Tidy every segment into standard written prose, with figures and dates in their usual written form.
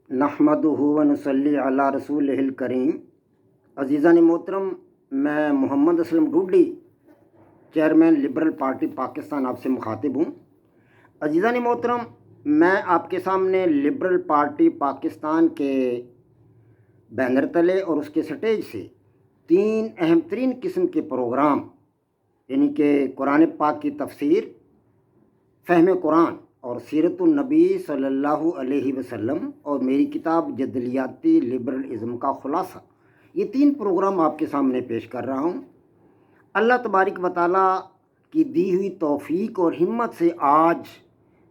نحمدہ و نصلی علی رسولہ الکریم۔ عزیزان محترم، میں Muhammad Aslam Dodi, chairman liberal party Pakistan, آپ سے مخاطب ہوں۔ عزیزان محترم، میں آپ کے سامنے لبرل پارٹی پاکستان کے بینر تلے اور اس کے سٹیج سے 3 اہم ترین قسم کے پروگرام، یعنی کہ قرآن پاک کی تفسیر، فہم قرآن اور سیرت النبی صلی اللہ علیہ وسلم اور میری کتاب جدلیاتی لبرلزم کا خلاصہ، یہ 3 پروگرام آپ کے سامنے پیش کر رہا ہوں۔ اللہ تبارک و تعالیٰ کی دی ہوئی توفیق اور ہمت سے آج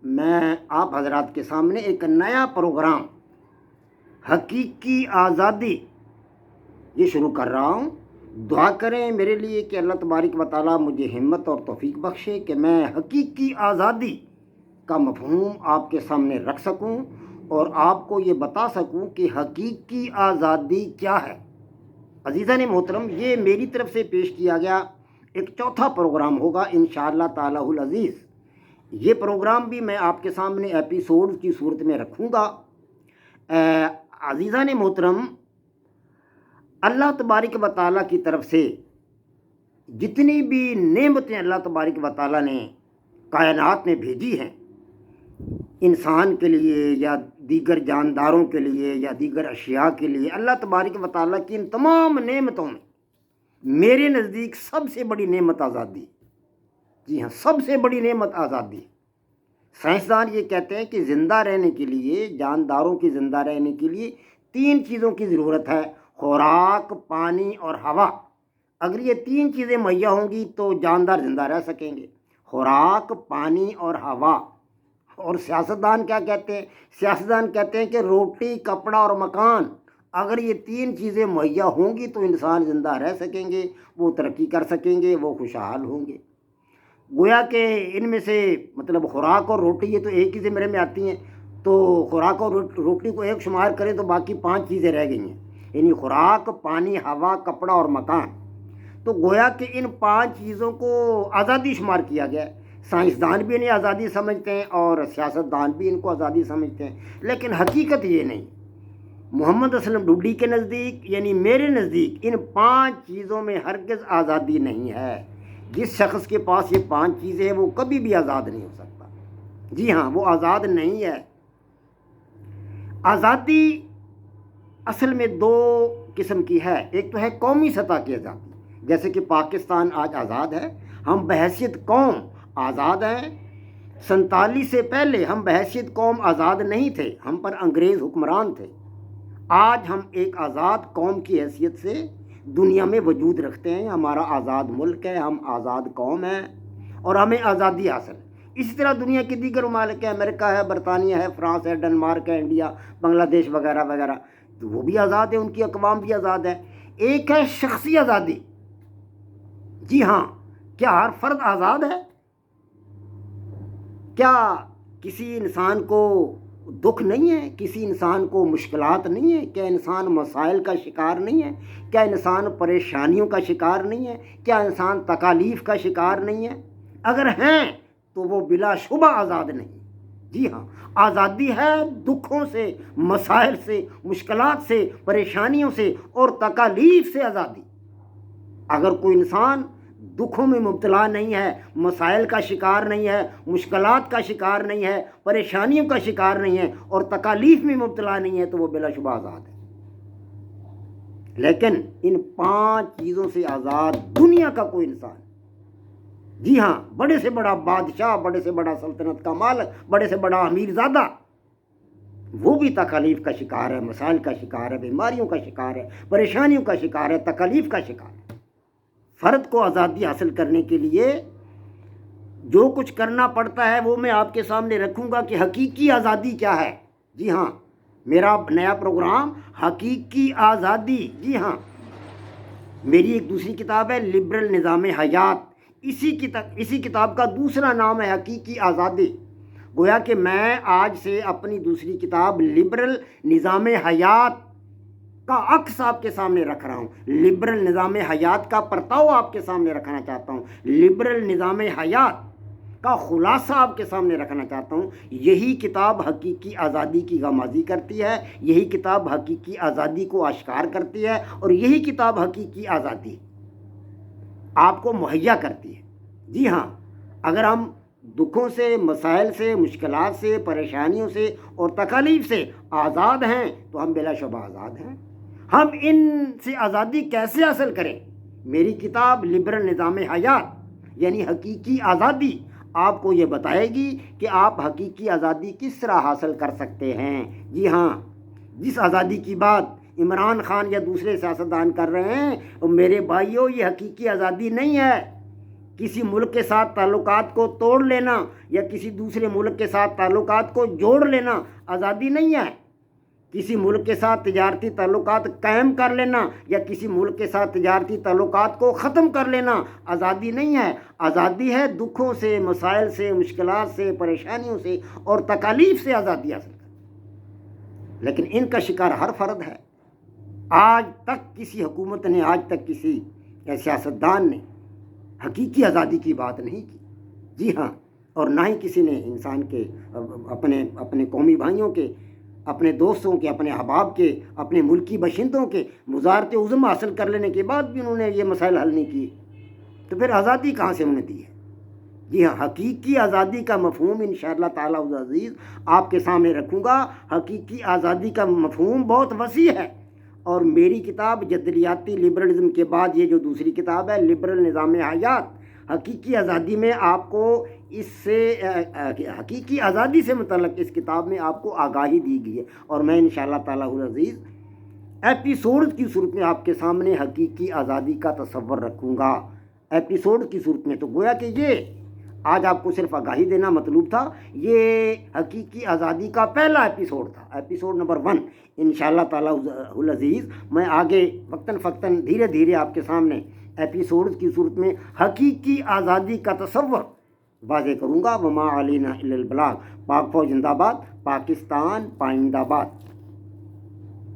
میں آپ حضرات کے سامنے ایک نیا پروگرام حقیقی آزادی یہ شروع کر رہا ہوں۔ دعا کریں میرے لیے کہ اللہ تبارک و تعالیٰ مجھے ہمت اور توفیق بخشے کہ میں حقیقی آزادی کا مفہوم آپ کے سامنے رکھ سکوں اور آپ کو یہ بتا سکوں کہ حقیقی آزادی کیا ہے۔ عزیزان محترم، یہ میری طرف سے پیش کیا گیا ایک چوتھا پروگرام ہوگا انشاءاللہ تعالی العزیز۔ یہ پروگرام بھی میں آپ کے سامنے ایپیسوڈ کی صورت میں رکھوں گا۔ عزیزان محترم، اللہ تبارک و تعالیٰ کی طرف سے جتنی بھی نعمتیں اللہ تبارک و تعالیٰ نے کائنات میں بھیجی ہیں، انسان کے لیے یا دیگر جانداروں کے لیے یا دیگر اشیاء کے لیے، اللہ تبارک و تعالیٰ کی ان تمام نعمتوں میں میرے نزدیک سب سے بڑی نعمت آزادی۔ جی ہاں، سب سے بڑی نعمت آزادی۔ سائنسدان یہ کہتے ہیں کہ زندہ رہنے کے لیے، جانداروں کی زندہ رہنے کے لیے 3 چیزوں کی ضرورت ہے: خوراک، پانی اور ہوا۔ اگر یہ 3 چیزیں مہیا ہوں گی تو جاندار زندہ رہ سکیں گے: خوراک، پانی اور ہوا۔ اور سیاستدان کیا کہتے ہیں؟ سیاستدان کہتے ہیں کہ روٹی، کپڑا اور مکان۔ اگر یہ 3 چیزیں مہیا ہوں گی تو انسان زندہ رہ سکیں گے، وہ ترقی کر سکیں گے، وہ خوشحال ہوں گے۔ گویا کہ ان میں سے مطلب خوراک اور روٹی یہ تو ایک ہی زمرے میں آتی ہیں، تو خوراک اور روٹی کو ایک شمار کریں تو باقی 5 چیزیں رہ گئی ہیں، یعنی خوراک، پانی، ہوا، کپڑا اور مکان۔ تو گویا کہ ان 5 چیزوں کو آزادی شمار کیا گیا ہے۔ سائنسدان بھی انہیں آزادی سمجھتے ہیں اور سیاستدان بھی ان کو آزادی سمجھتے ہیں، لیکن حقیقت یہ نہیں۔ محمد اسلم ڈوڈی کے نزدیک، یعنی میرے نزدیک، ان 5 چیزوں میں ہرگز آزادی نہیں ہے۔ جس شخص کے پاس یہ 5 چیزیں ہیں وہ کبھی بھی آزاد نہیں ہو سکتا۔ جی ہاں، وہ آزاد نہیں ہے۔ آزادی اصل میں 2 قسم کی ہے۔ ایک تو ہے قومی سطح کی آزادی، جیسے کہ پاکستان آج آزاد ہے، ہم بحیثیت قوم آزاد ہیں۔ 47 سے پہلے ہم بحیثیت قوم آزاد نہیں تھے، ہم پر انگریز حکمران تھے۔ آج ہم ایک آزاد قوم کی حیثیت سے دنیا میں وجود رکھتے ہیں، ہمارا آزاد ملک ہے، ہم آزاد قوم ہیں اور ہمیں آزادی حاصل ہے۔ اسی طرح دنیا کے دیگر ممالک ہیں، امریکہ ہے، برطانیہ ہے، فرانس ہے، ڈنمارک ہے، انڈیا، بنگلہ دیش وغیرہ وغیرہ، تو وہ بھی آزاد ہیں، ان کی اقوام بھی آزاد ہے۔ ایک ہے شخصی آزادی۔ جی ہاں، کیا ہر فرد آزاد ہے؟ کیا کسی انسان کو دکھ نہیں ہے؟ کسی انسان کو مشکلات نہیں ہیں؟ کیا انسان مسائل کا شکار نہیں ہے؟ کیا انسان پریشانیوں کا شکار نہیں ہے؟ کیا انسان تکالیف کا شکار نہیں ہے؟ اگر ہیں تو وہ بلا شبہ آزاد نہیں۔ جی ہاں، آزادی ہے دکھوں سے، مسائل سے، مشکلات سے، پریشانیوں سے اور تکالیف سے آزادی۔ اگر کوئی انسان دکھوں میں مبتلا نہیں ہے، مسائل کا شکار نہیں ہے، مشکلات کا شکار نہیں ہے، پریشانیوں کا شکار نہیں ہے اور تکالیف میں مبتلا نہیں ہے تو وہ بلا شبہ آزاد ہے۔ لیکن ان 5 چیزوں سے آزاد دنیا کا کوئی انسان، جی ہاں، بڑے سے بڑا بادشاہ، بڑے سے بڑا سلطنت کا مالک، بڑے سے بڑا امیر زادہ، وہ بھی تکالیف کا شکار ہے، مسائل کا شکار ہے، بیماریوں کا شکار ہے، پریشانیوں کا شکار ہے، تکالیف کا شکار ہے۔ فرد کو آزادی حاصل کرنے کے لیے جو کچھ کرنا پڑتا ہے وہ میں آپ کے سامنے رکھوں گا کہ حقیقی آزادی کیا ہے۔ جی ہاں، میرا نیا پروگرام حقیقی آزادی۔ جی ہاں، میری ایک دوسری کتاب ہے لبرل نظام حیات، اسی کتاب کا دوسرا نام ہے حقیقی آزادی۔ گویا کہ میں آج سے اپنی دوسری کتاب لبرل نظام حیات کا عکس آپ کے سامنے رکھ رہا ہوں، لبرل نظام حیات کا پرتاؤ آپ کے سامنے رکھنا چاہتا ہوں۔ لبرل نظام حیات کا خلاصہ آپ کے سامنے رکھنا چاہتا ہوں۔ یہی کتاب حقیقی آزادی کی غمازی کرتی ہے، یہی کتاب حقیقی آزادی کو آشکار کرتی ہے، اور یہی کتاب حقیقی آزادی آپ کو مہیا کرتی ہے۔ جی ہاں، اگر ہم دکھوں سے، مسائل سے، مشکلات سے، پریشانیوں سے اور تکالیف سے آزاد ہیں تو ہم بلا شبہ آزاد ہیں۔ ہم ان سے آزادی کیسے حاصل کریں؟ میری کتاب لبرل نظام حیات یعنی حقیقی آزادی آپ کو یہ بتائے گی کہ آپ حقیقی آزادی کس طرح حاصل کر سکتے ہیں۔ جی ہاں، جس آزادی کی بات عمران خان یا دوسرے سیاستدان کر رہے ہیں، میرے بھائیوں، یہ حقیقی آزادی نہیں ہے۔ کسی ملک کے ساتھ تعلقات کو توڑ لینا یا کسی دوسرے ملک کے ساتھ تعلقات کو جوڑ لینا آزادی نہیں ہے۔ کسی ملک کے ساتھ تجارتی تعلقات قائم کر لینا یا کسی ملک کے ساتھ تجارتی تعلقات کو ختم کر لینا آزادی نہیں ہے۔ آزادی ہے دکھوں سے، مسائل سے، مشکلات سے، پریشانیوں سے اور تکالیف سے آزادی حاصل کرنا۔ لیکن ان کا شکار ہر فرد ہے۔ آج تک کسی حکومت نے، آج تک کسی سیاستدان نے حقیقی آزادی کی بات نہیں کی۔ جی ہاں، اور نہ ہی کسی نے انسان کے، اپنے قومی بھائیوں کے، اپنے دوستوں کے، اپنے احباب کے، اپنے ملکی باشندوں کے وزارت عظم حاصل کر لینے کے بعد بھی انہوں نے یہ مسائل حل نہیں کیے، تو پھر آزادی کہاں سے انہیں دی ہے؟ جی ہاں، حقیقی آزادی کا مفہوم انشاءاللہ تعالی العزیز آپ کے سامنے رکھوں گا۔ حقیقی آزادی کا مفہوم بہت وسیع ہے، اور میری کتاب جدلیاتی لبرلزم کے بعد یہ جو دوسری کتاب ہے لبرل نظام حیات حقیقی آزادی میں آپ کو اس سے حقیقی آزادی سے متعلق اس کتاب میں آپ کو آگاہی دی گئی ہے، اور میں انشاءاللہ تعالی العزیز ایپیسوڈ کی صورت میں آپ کے سامنے حقیقی آزادی کا تصور رکھوں گا۔ ایپیسوڈ کی صورت میں تو گویا کہ یہ آج آپ کو صرف آگاہی دینا مطلوب تھا۔ یہ حقیقی آزادی کا پہلا ایپیسوڈ تھا، ایپیسوڈ نمبر 1۔ انشاءاللہ تعالی العزیز میں آگے وقتاً فوقتاً دھیرے دھیرے آپ کے سامنے ایپیسوڈ کی صورت میں حقیقی آزادی کا تصور واضح کروں گا۔ وما علینا الا البلاغ۔ پاک فوج زندہ باد، پاکستان پائندہ باد۔